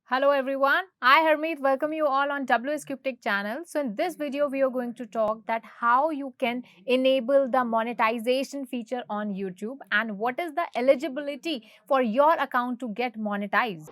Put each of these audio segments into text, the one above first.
Hello everyone, I Harmeet welcome you all on WS Cryptic channel. So in this video we are going to talk that how you can enable the monetization feature on YouTube and what is the eligibility for your account to get monetized.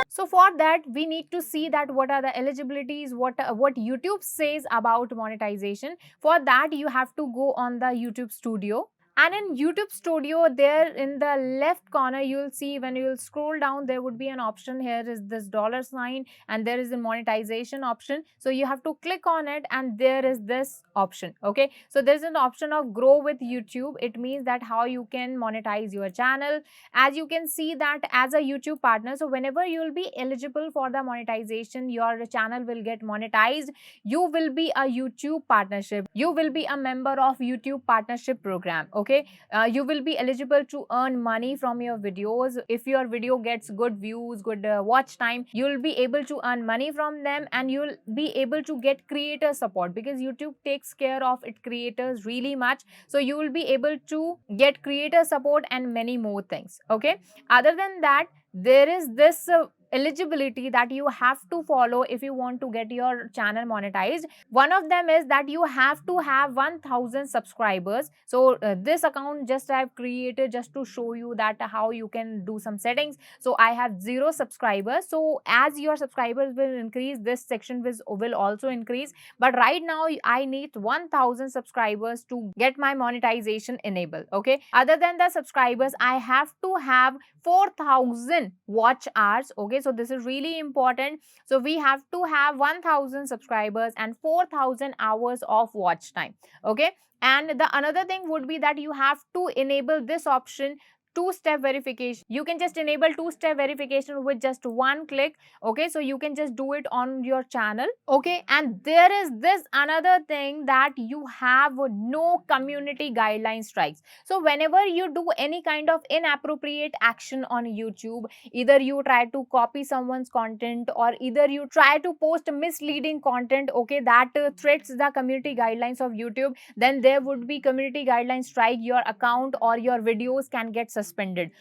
So for that we need to see that what are the eligibilities, what YouTube says about monetization. For that you have to go on the YouTube Studio. And in YouTube Studio, there in the left corner, you'll see when you will scroll down, there would be an option. Here is this dollar sign, and there is a monetization option. So you have to click on it, and there is this option. Okay, so there's an option of grow with YouTube. It means that how you can monetize your channel. As you can see that as a YouTube partner, so whenever you will be eligible for the monetization, your channel will get monetized. You will be a YouTube partnership. You will be a member of YouTube partnership program. Okay, you will be eligible to earn money from your videos. If your video gets good views, good watch time, you'll be able to earn money from them, and you'll be able to get creator support because YouTube takes care of its creators really much. So you will be able to get creator support and many more things. Okay, other than that, there is this eligibility that you have to follow if you want to get your channel monetized. One of them is that you have to have 1000 subscribers. So this account just I have created just to show you that how you can do some settings. So I have 0 subscribers. So as your subscribers will increase, this section will also increase. But right now I need 1000 subscribers to get my monetization enabled. Okay, other than the subscribers, I have to have 4000 watch hours. Okay, so this is really important. So we have to have 1000 subscribers and 4000 hours of watch time. Okay, and the another thing would be that you have to enable this option, two-step verification. You can just enable two-step verification with just one click. Okay, so you can just do it on your channel. Okay, and there is this another thing that you have no community guideline strikes. So whenever you do any kind of inappropriate action on YouTube, either you try to copy someone's content or either you try to post misleading content, okay, that threats the community guidelines of YouTube, then there would be community guidelines strike. Your account or your videos can get suspended.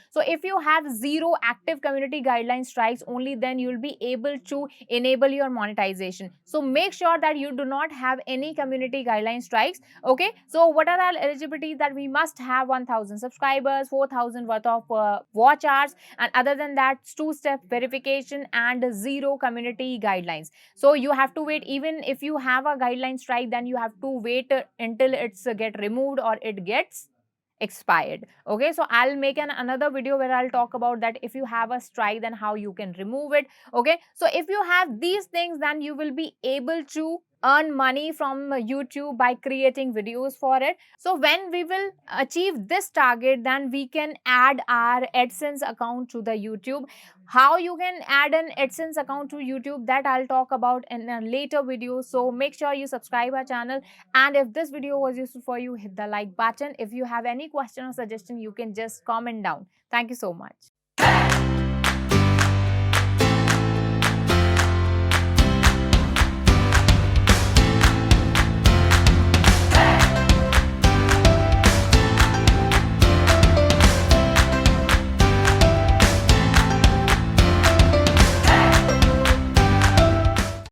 So if you have 0 active community guideline strikes, only then you'll be able to enable your monetization. So make sure that you do not have any community guideline strikes. Okay, so what are our eligibilities? That we must have 1000 subscribers, 4000 worth of watch hours, and other than that, two-step verification and 0 community guidelines. So you have to wait. Even if you have a guideline strike, then you have to wait until it's get removed or it gets expired. Okay, so I'll make another video where I'll talk about that. If you have a strike, then how you can remove it. Okay, so if you have these things, then you will be able to earn money from YouTube by creating videos for it. So when we will achieve this target, then we can add our AdSense account to the YouTube. How you can add an AdSense account to YouTube, that I'll talk about in a later video. So make sure you subscribe our channel, and if this video was useful for you, hit the like button. If you have any question or suggestion, you can just comment down. Thank you so much.